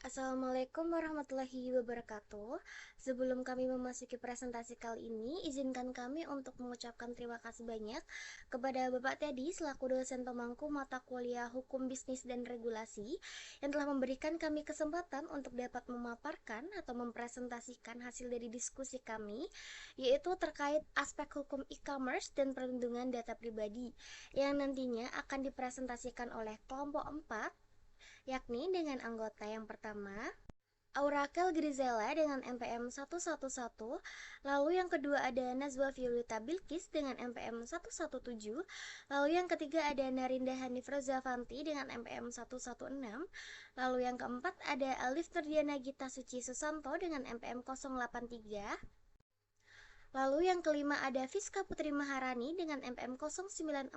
Assalamualaikum warahmatullahi wabarakatuh. Sebelum kami memasuki presentasi kali ini, izinkan kami untuk mengucapkan terima kasih banyak kepada Bapak Teddy selaku dosen pemangku mata kuliah Hukum Bisnis dan Regulasi yang telah memberikan kami kesempatan untuk dapat memaparkan atau mempresentasikan hasil dari diskusi kami, yaitu terkait aspek hukum e-commerce dan perlindungan data pribadi yang nantinya akan dipresentasikan oleh kelompok 4, yakni dengan anggota yang pertama Aurakel Grizela dengan MPM 111, lalu yang kedua ada Nazwa Violeta Bilkis dengan MPM 117, lalu yang ketiga ada Narinda Hanif Rozavanti dengan MPM 116, lalu yang keempat ada Alif Nurdiana Gita Suci Susanto dengan MPM 083, lalu yang kelima ada Fiska Putri Maharani dengan MPM 094,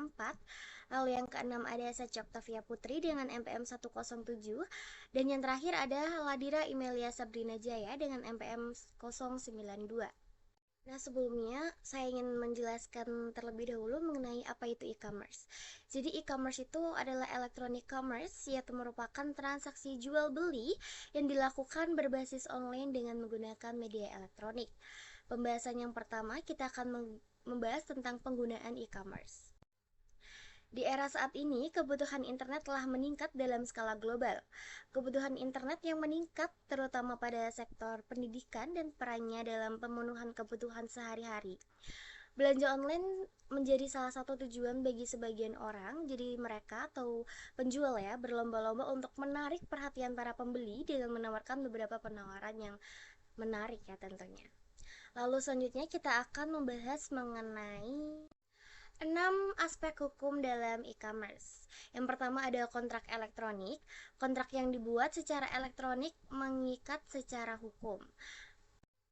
lalu yang keenam ada Sacha Octavia Putri dengan MPM 107, dan yang terakhir ada Ladira Imelia Sabrina Jaya dengan MPM 092. Nah, sebelumnya saya ingin menjelaskan terlebih dahulu mengenai apa itu e-commerce. Jadi e-commerce itu adalah electronic commerce, yaitu merupakan transaksi jual beli yang dilakukan berbasis online dengan menggunakan media elektronik. Pembahasan yang pertama, kita akan membahas tentang penggunaan e-commerce. Di era saat ini, kebutuhan internet telah meningkat dalam skala global. Kebutuhan internet yang meningkat terutama pada sektor pendidikan dan perannya dalam pemenuhan kebutuhan sehari-hari. Belanja online menjadi salah satu tujuan bagi sebagian orang, jadi mereka atau penjual berlomba-lomba untuk menarik perhatian para pembeli dengan menawarkan beberapa penawaran yang menarik tentunya. Lalu selanjutnya kita akan membahas mengenai 6 aspek hukum dalam e-commerce. Yang pertama ada kontrak elektronik. Kontrak yang dibuat secara elektronik mengikat secara hukum.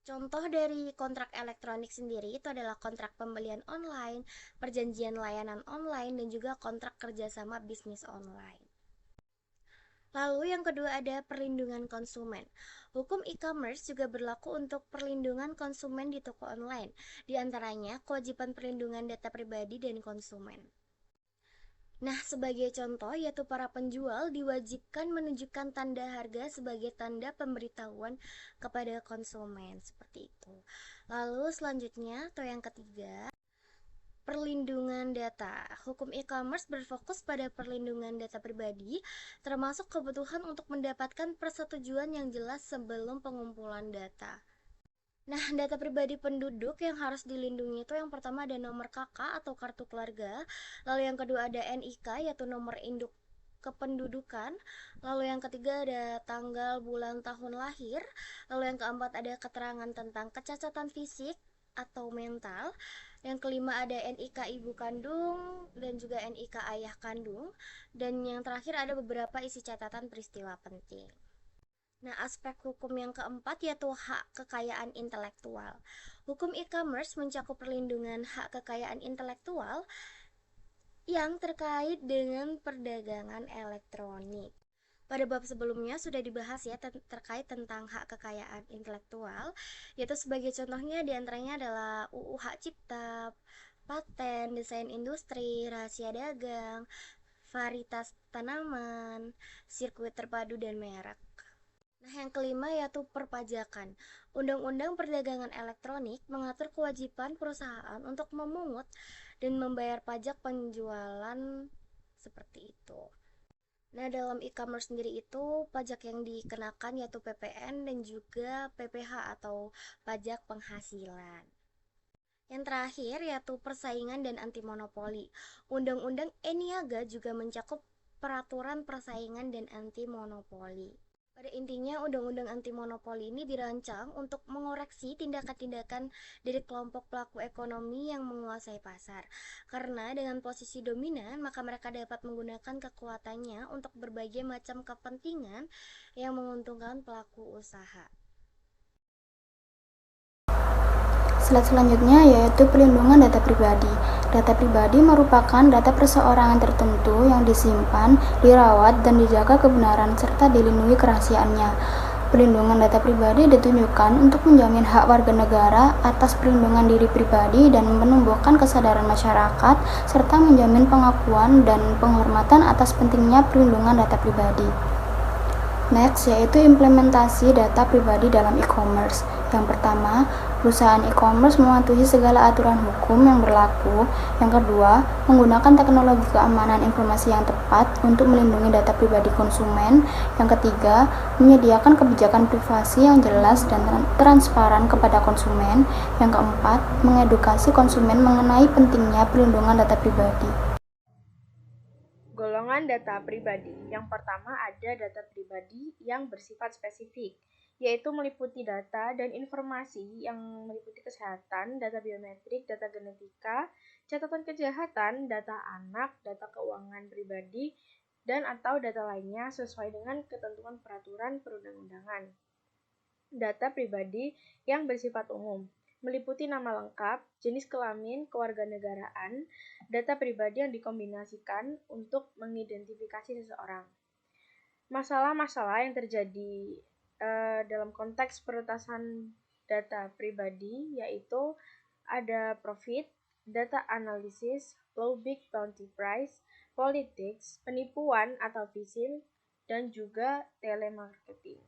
Contoh dari kontrak elektronik sendiri itu adalah kontrak pembelian online, perjanjian layanan online, dan juga kontrak kerjasama bisnis online. Lalu yang kedua ada perlindungan konsumen. Hukum e-commerce juga berlaku untuk perlindungan konsumen di toko online, di antaranya kewajiban perlindungan data pribadi dan konsumen. Nah, sebagai contoh yaitu para penjual diwajibkan menunjukkan tanda harga sebagai tanda pemberitahuan kepada konsumen, seperti itu. Lalu selanjutnya atau yang ketiga, perlindungan data. Hukum e-commerce berfokus pada perlindungan data pribadi, termasuk kebutuhan untuk mendapatkan persetujuan yang jelas sebelum pengumpulan data. Nah, data pribadi penduduk yang harus dilindungi itu yang pertama ada nomor KK atau kartu keluarga, lalu yang kedua ada NIK yaitu nomor induk kependudukan, lalu yang ketiga ada tanggal, bulan, tahun lahir, lalu yang keempat ada keterangan tentang kecacatan fisik atau mental, yang kelima ada NIK ibu kandung dan juga NIK ayah kandung, dan yang terakhir ada beberapa isi catatan peristiwa penting. Nah, aspek hukum yang keempat yaitu hak kekayaan intelektual. Hukum e-commerce mencakup perlindungan hak kekayaan intelektual yang terkait dengan perdagangan elektronik. Pada bab sebelumnya sudah dibahas terkait tentang hak kekayaan intelektual, yaitu sebagai contohnya diantaranya adalah UU Hak Cipta, paten, desain industri, rahasia dagang, varietas tanaman, sirkuit terpadu, dan merek. Nah, yang kelima yaitu perpajakan. Undang-Undang Perdagangan Elektronik mengatur kewajiban perusahaan untuk memungut dan membayar pajak penjualan seperti itu. Nah, dalam e-commerce sendiri itu pajak yang dikenakan yaitu PPN dan juga PPH atau pajak penghasilan. Yang terakhir yaitu persaingan dan anti monopoli. Undang-Undang E-Niaga juga mencakup peraturan persaingan dan anti monopoli. Pada intinya, undang-undang anti monopoli ini dirancang untuk mengoreksi tindakan-tindakan dari kelompok pelaku ekonomi yang menguasai pasar. Karena dengan posisi dominan, maka mereka dapat menggunakan kekuatannya untuk berbagai macam kepentingan yang menguntungkan pelaku usaha. Slide selanjutnya yaitu pelindungan data pribadi. Data pribadi merupakan data perseorangan tertentu yang disimpan, dirawat, dan dijaga kebenaran serta dilindungi kerahasiaannya. Pelindungan data pribadi ditunjukkan untuk menjamin hak warga negara atas perlindungan diri pribadi dan menumbuhkan kesadaran masyarakat serta menjamin pengakuan dan penghormatan atas pentingnya perlindungan data pribadi. Next, yaitu implementasi data pribadi dalam e-commerce. Yang pertama, perusahaan e-commerce mematuhi segala aturan hukum yang berlaku. Yang kedua, menggunakan teknologi keamanan informasi yang tepat untuk melindungi data pribadi konsumen. Yang ketiga, menyediakan kebijakan privasi yang jelas dan transparan kepada konsumen. Yang keempat, mengedukasi konsumen mengenai pentingnya perlindungan data pribadi. Golongan data pribadi. Yang pertama ada data pribadi yang bersifat spesifik, yaitu meliputi data dan informasi yang meliputi kesehatan, data biometrik, data genetika, catatan kejahatan, data anak, data keuangan pribadi, dan atau data lainnya sesuai dengan ketentuan peraturan perundang-undangan. Data pribadi yang bersifat umum meliputi nama lengkap, jenis kelamin, kewarganegaraan, data pribadi yang dikombinasikan untuk mengidentifikasi seseorang. Masalah-masalah yang terjadi dalam konteks peretasan data pribadi yaitu ada profit, data analysis, low big bounty price, politics, penipuan atau phishing, dan juga telemarketing.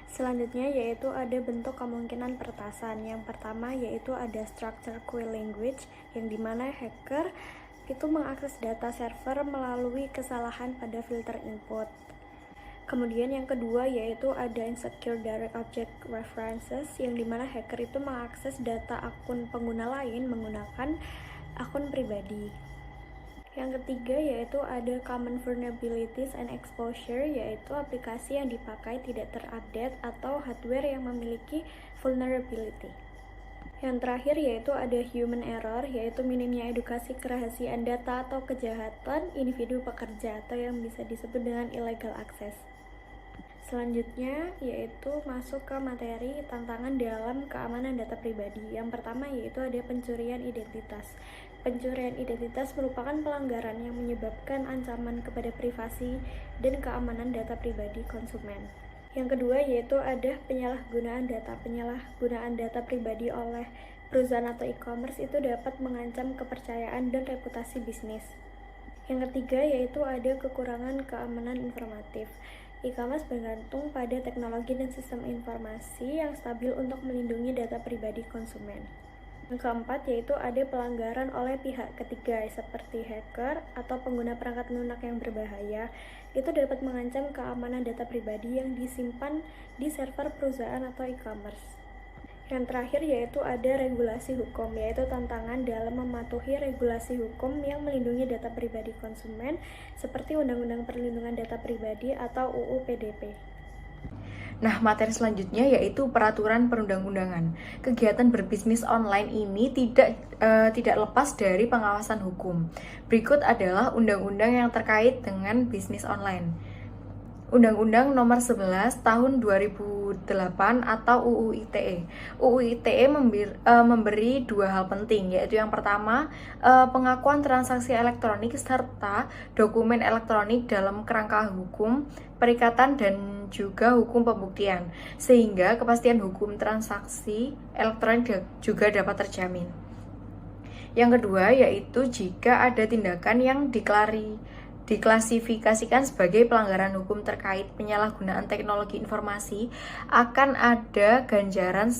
Selanjutnya yaitu ada bentuk kemungkinan peretasan. Yang pertama yaitu ada structure query language, yang dimana hacker itu mengakses data server melalui kesalahan pada filter input. Kemudian yang kedua yaitu ada insecure direct object references, yang dimana hacker itu mengakses data akun pengguna lain menggunakan akun pribadi. Yang ketiga yaitu ada common vulnerabilities and exposure, yaitu aplikasi yang dipakai tidak terupdate atau hardware yang memiliki vulnerability. Yang terakhir yaitu ada human error, yaitu minimnya edukasi kerahasiaan data atau kejahatan individu pekerja atau yang bisa disebut dengan illegal access. Selanjutnya yaitu masuk ke materi tantangan dalam keamanan data pribadi. Yang pertama yaitu ada pencurian identitas. Pencurian identitas merupakan pelanggaran yang menyebabkan ancaman kepada privasi dan keamanan data pribadi konsumen. Yang kedua yaitu ada penyalahgunaan data. Penyalahgunaan data pribadi oleh perusahaan atau e-commerce itu dapat mengancam kepercayaan dan reputasi bisnis. Yang ketiga yaitu ada kekurangan keamanan informatif. E-commerce bergantung pada teknologi dan sistem informasi yang stabil untuk melindungi data pribadi konsumen. Yang keempat yaitu ada pelanggaran oleh pihak ketiga seperti hacker atau pengguna perangkat lunak yang berbahaya. Itu dapat mengancam keamanan data pribadi yang disimpan di server perusahaan atau e-commerce. Yang terakhir yaitu ada regulasi hukum, yaitu tantangan dalam mematuhi regulasi hukum yang melindungi data pribadi konsumen seperti Undang-Undang Perlindungan Data Pribadi atau UU PDP. Nah, materi selanjutnya yaitu peraturan perundang-undangan. Kegiatan berbisnis online ini tidak lepas dari pengawasan hukum. Berikut adalah undang-undang yang terkait dengan bisnis online. Undang-Undang Nomor 11 Tahun 2008 atau UU ITE. UU ITE memberi dua hal penting, yaitu yang pertama, pengakuan transaksi elektronik serta dokumen elektronik dalam kerangka hukum, perikatan dan juga hukum pembuktian, sehingga kepastian hukum transaksi elektronik juga dapat terjamin. Yang kedua, yaitu jika ada tindakan yang diklasifikasikan sebagai pelanggaran hukum terkait penyalahgunaan teknologi informasi, akan ada ganjaran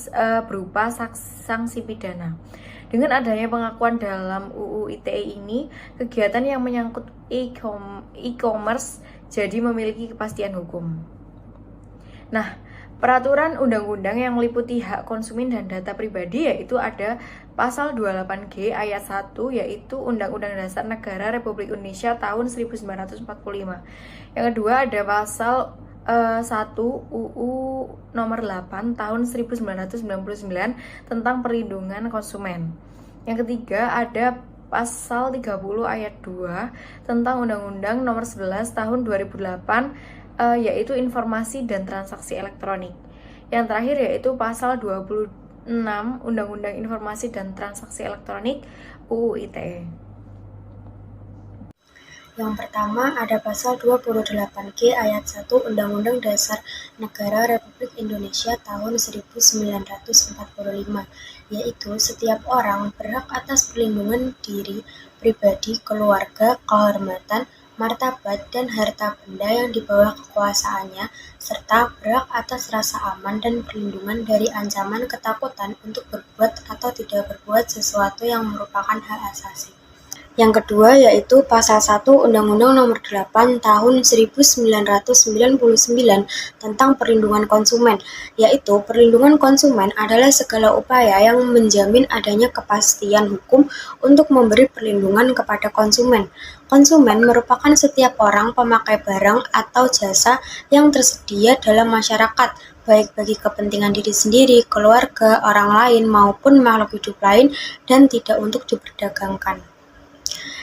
berupa sanksi pidana. Dengan adanya pengakuan dalam UU ITE ini, kegiatan yang menyangkut e-commerce jadi memiliki kepastian hukum. Nah, peraturan undang-undang yang meliputi hak konsumen dan data pribadi yaitu ada Pasal 28G ayat 1 yaitu Undang-Undang Dasar Negara Republik Indonesia tahun 1945. Yang kedua ada Pasal 1 UU Nomor 8 tahun 1999 tentang perlindungan konsumen. Yang ketiga ada Pasal 30 ayat 2 tentang Undang-Undang Nomor 11 tahun 2008 yaitu informasi dan transaksi elektronik. Yang terakhir yaitu Pasal 26 Undang-Undang Informasi dan Transaksi Elektronik UU ITE. Yang pertama ada Pasal 28G ayat 1 Undang-Undang Dasar Negara Republik Indonesia tahun 1945, yaitu setiap orang berhak atas perlindungan diri, pribadi, keluarga, kehormatan, martabat, dan harta benda yang di bawah kekuasaannya, serta berhak atas rasa aman dan perlindungan dari ancaman ketakutan untuk berbuat atau tidak berbuat sesuatu yang merupakan hak asasi. Yang kedua yaitu Pasal 1 Undang-Undang Nomor 8 Tahun 1999 tentang Perlindungan Konsumen, yaitu perlindungan konsumen adalah segala upaya yang menjamin adanya kepastian hukum untuk memberi perlindungan kepada konsumen. Konsumen merupakan setiap orang pemakai barang atau jasa yang tersedia dalam masyarakat, baik bagi kepentingan diri sendiri, keluarga, orang lain, maupun makhluk hidup lain, dan tidak untuk diperdagangkan.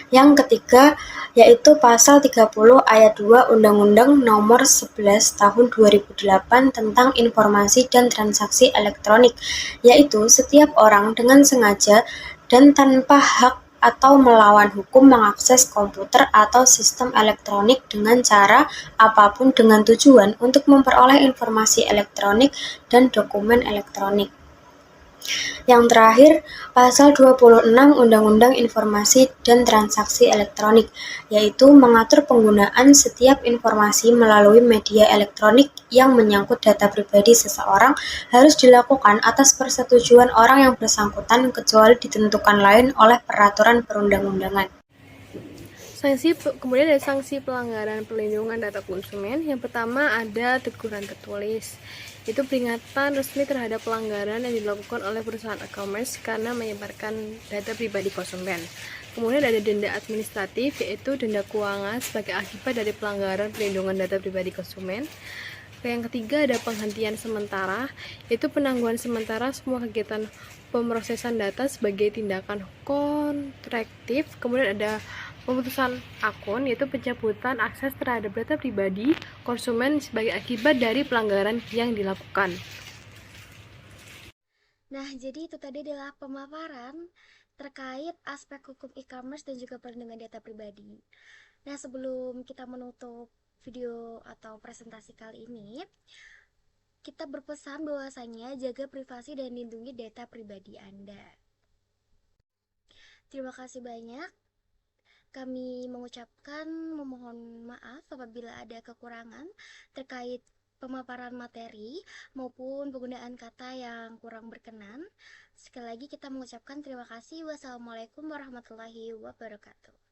Yang ketiga yaitu Pasal 30 Ayat 2 Undang-Undang Nomor 11 Tahun 2008 tentang Informasi dan Transaksi Elektronik, yaitu setiap orang dengan sengaja dan tanpa hak atau melawan hukum mengakses komputer atau sistem elektronik dengan cara apapun dengan tujuan untuk memperoleh informasi elektronik dan dokumen elektronik. Yang terakhir, Pasal 26 Undang-Undang Informasi dan Transaksi Elektronik, yaitu mengatur penggunaan setiap informasi melalui media elektronik yang menyangkut data pribadi seseorang harus dilakukan atas persetujuan orang yang bersangkutan kecuali ditentukan lain oleh peraturan perundang-undangan. Kemudian ada sanksi pelanggaran perlindungan data konsumen. Yang pertama ada teguran tertulis. Itu peringatan resmi terhadap pelanggaran yang dilakukan oleh perusahaan e-commerce karena menyebarkan data pribadi konsumen. Kemudian ada denda administratif, yaitu denda keuangan sebagai akibat dari pelanggaran perlindungan data pribadi konsumen. Yang ketiga ada penghentian sementara, yaitu penangguhan sementara semua kegiatan pemrosesan data sebagai tindakan kontraktif. Kemudian ada pemutusan akun, yaitu pencabutan akses terhadap data pribadi konsumen sebagai akibat dari pelanggaran yang dilakukan. Nah, jadi itu tadi adalah pemaparan terkait aspek hukum e-commerce dan juga perlindungan data pribadi. Nah, sebelum kita menutup video atau presentasi kali ini, kita berpesan bahwasanya jaga privasi dan lindungi data pribadi Anda. Terima kasih banyak. Kami mengucapkan memohon maaf apabila ada kekurangan terkait pemaparan materi maupun penggunaan kata yang kurang berkenan. Sekali lagi kita mengucapkan terima kasih. Wassalamualaikum warahmatullahi wabarakatuh.